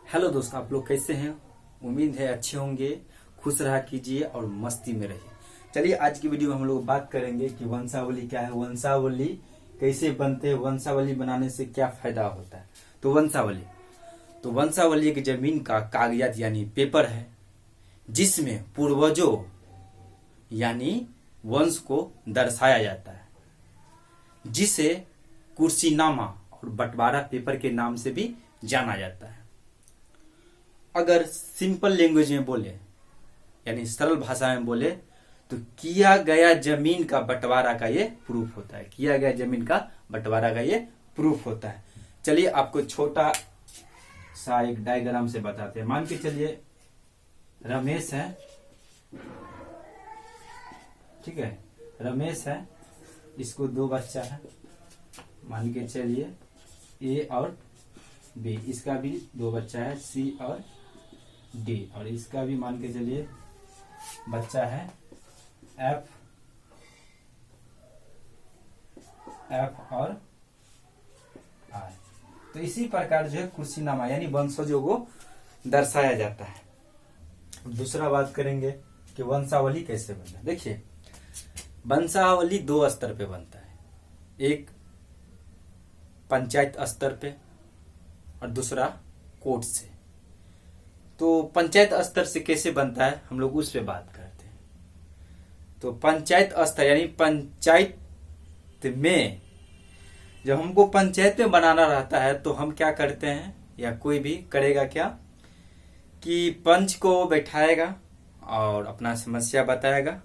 Hello दोस्तों, आप लोग कैसे हैं। उम्मीद है अच्छे होंगे। खुश रहा कीजिए और मस्ती में रहिए। चलिए आज की वीडियो में हम लोग बात करेंगे कि वंशावली क्या है, वंशावली कैसे बनते हैं, वंशावली बनाने से क्या फायदा होता है। तो वंशावली एक जमीन का कागजात यानी पेपर है जिसमें पूर्वजों यानी वंश को दर्शाया जाता है, जिसे कुर्सीनामा और बंटवारा पेपर के नाम से भी जाना जाता है। अगर सिंपल लैंग्वेज में बोले यानी सरल भाषा में बोले तो किया गया जमीन का बंटवारा का ये प्रूफ होता है। किया गया जमीन का बंटवारा का ये प्रूफ होता है। चलिए आपको छोटा सा एक डायग्राम से बताते हैं। मान के चलिए रमेश है, ठीक है, रमेश है, इसको दो बच्चा है, मान के चलिए ए और बी, इसका भी दो बच्चा है सी और डी, और इसका भी मान के चलिए बच्चा है एफ और आर। तो इसी प्रकार जो है कुर्सीनामा यानी वंशजों को दर्शाया जाता है। दूसरा बात करेंगे कि वंशावली कैसे बनता है। देखिए वंशावली दो स्तर पे बनता है, एक पंचायत स्तर पे और दूसरा कोर्ट से। तो पंचायत स्तर से कैसे बनता है हम लोग उस पे बात करते हैं। तो पंचायत स्तर यानी पंचायत में जब हमको पंचायत में बनाना रहता है तो हम क्या करते हैं या कोई भी करेगा क्या कि पंच को बैठाएगा और अपना समस्या बताएगा।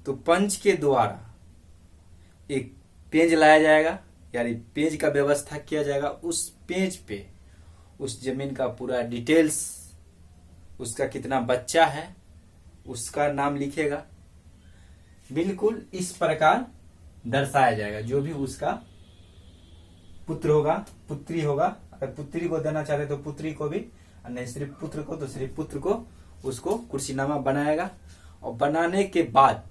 तो पंच के द्वारा एक पेज लाया जाएगा यानी पेज का व्यवस्था किया जाएगा। उस पेज पे उस जमीन का पूरा डिटेल्स, उसका कितना बच्चा है उसका नाम लिखेगा। बिल्कुल इस प्रकार दर्शाया जाएगा। जो भी उसका पुत्र होगा, पुत्री होगा, अगर पुत्री को देना चाहते तो पुत्री को भी, और नहीं सिर्फ पुत्र को तो सिर्फ पुत्र को, उसको कुर्सीनामा बनाएगा। और बनाने के बाद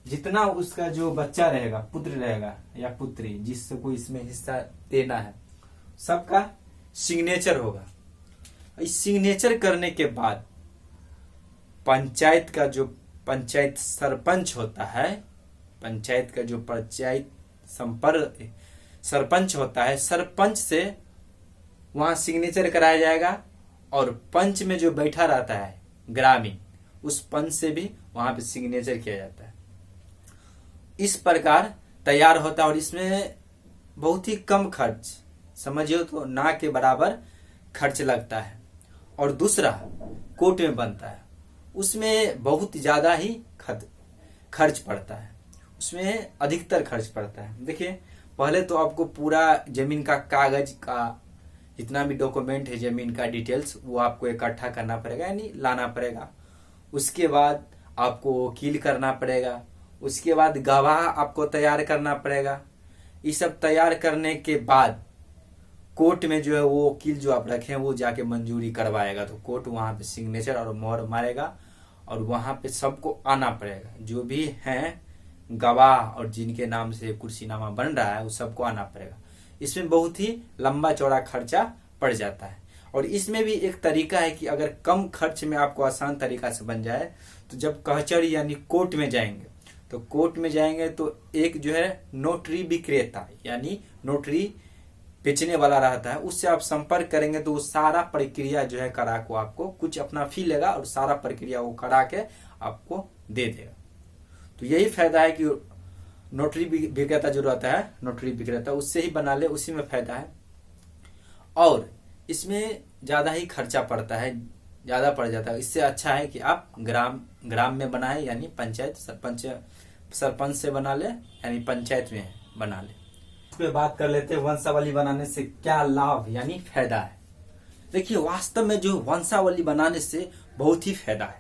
जितना उसका जो बच्चा रहेगा, पुत्र रहेगा या पुत्री, जिसको इसमें हिस्सा देना है, सबका सिग्नेचर होगा। इस सिग्नेचर करने के बाद पंचायत का जो पंचायत सरपंच होता है, पंचायत का जो पंचायत संपर्क सरपंच होता है, सरपंच से वहां सिग्नेचर कराया जाएगा। और पंच में जो बैठा रहता है ग्रामीण, उस पंच से भी वहां पे सिग्नेचर किया जाता है। इस प्रकार तैयार होता है और इसमें बहुत ही कम खर्च, समझिए तो ना के बराबर खर्च लगता है। और दूसरा कोर्ट में बनता है, उसमें बहुत ज्यादा ही खर्च पड़ता है, उसमें अधिकतर खर्च पड़ता है। देखिए पहले तो आपको पूरा जमीन का कागज का जितना भी डॉक्यूमेंट है, जमीन का डिटेल्स, वो आपको इकट्ठा करना पड़ेगा यानी लाना पड़ेगा। उसके बाद आपको वकील करना पड़ेगा, उसके बाद गवाह आपको तैयार करना पड़ेगा। ये सब तैयार करने के बाद कोर्ट में जो है वो वकील जो आप रखे हैं वो जाके मंजूरी करवाएगा। तो कोर्ट वहां पे सिग्नेचर और मोहर मारेगा और वहां पे सबको आना पड़ेगा। जो भी हैं गवाह और जिनके नाम से कुर्सीनामा बन रहा है वो सबको आना पड़ेगा। इसमें बहुत ही लंबा चौड़ा खर्चा पड़ जाता है। और इसमें भी एक तरीका है कि अगर कम खर्च में आपको आसान तरीका से बन जाए तो जब कचहरी यानी कोर्ट में जाएंगे, तो कोर्ट में जाएंगे तो एक जो है नोटरी विक्रेता यानी नोटरी बेचने वाला रहता है, उससे आप संपर्क करेंगे तो वो सारा प्रक्रिया जो है करा को आपको कुछ अपना फी लेगा और सारा प्रक्रिया वो करा के आपको दे देगा। तो यही फायदा है कि नोटरी विक्रेता जो रहता है, नोटरी विक्रेता, उससे ही बना ले, उसी में फायदा है। और इसमें ज्यादा ही खर्चा पड़ता है, ज्यादा पड़ जाता है। इससे अच्छा है कि आप ग्राम में बनाए यानी पंचायत सरपंच से बना ले यानी पंचायत में बना ले। इस पे बात कर लेते हैं वंशावली बनाने से क्या लाभ यानी फायदा है। देखिए वास्तव में जो वंशावली बनाने से बहुत ही फायदा है।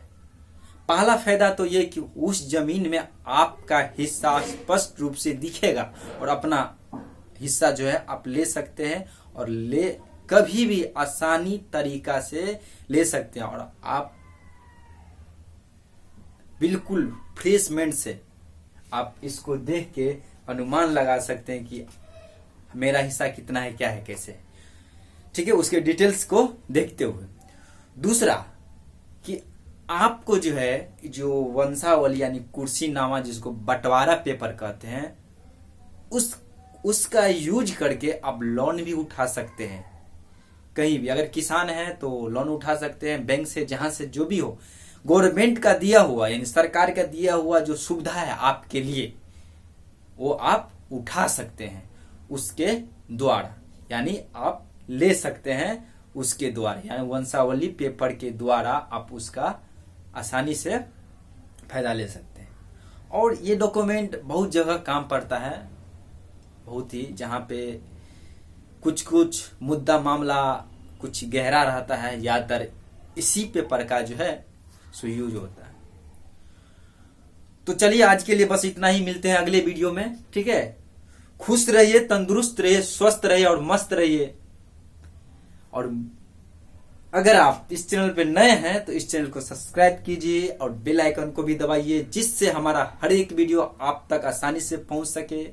पहला फायदा तो ये कि उस जमीन में आपका हिस्सा स्पष्ट रूप से दिखेगा और अपना हिस्सा जो है आप ले सकते हैं और कभी भी आसानी तरीका से ले सकते हैं। और आप बिल्कुल फ्रेश माइंड से आप इसको देख के अनुमान लगा सकते हैं कि मेरा हिस्सा कितना है, क्या है, कैसे। ठीक है, उसके डिटेल्स को देखते हुए। दूसरा कि आपको जो है जो वंशावली यानी कुर्सीनामा जिसको बंटवारा पेपर कहते हैं उसका यूज करके आप लोन भी उठा सकते हैं। कहीं भी अगर किसान है तो लोन उठा सकते हैं बैंक से, जहां से जो भी हो, गवर्नमेंट का दिया हुआ यानी सरकार का दिया हुआ जो सुविधा है आपके लिए वो आप उठा सकते हैं उसके द्वारा, यानी आप ले सकते हैं उसके द्वारा, यानी वंशावली पेपर के द्वारा आप उसका आसानी से फायदा ले सकते हैं। और ये डॉक्यूमेंट बहुत जगह काम पड़ता है, बहुत ही, जहां पे कुछ कुछ मुद्दा मामला कुछ गहरा रहता है, ज्यादातर इसी पेपर का जो है सो यूज होता है। तो चलिए आज के लिए बस इतना ही, मिलते हैं अगले वीडियो में, ठीक है। खुश रहिए, तंदुरुस्त रहिए, स्वस्थ रहिए और मस्त रहिए। और अगर आप इस चैनल पे नए हैं तो इस चैनल को सब्सक्राइब कीजिए और बेल आइकन को भी दबाइए, जिससे हमारा हर एक वीडियो आप तक आसानी से पहुंच सके।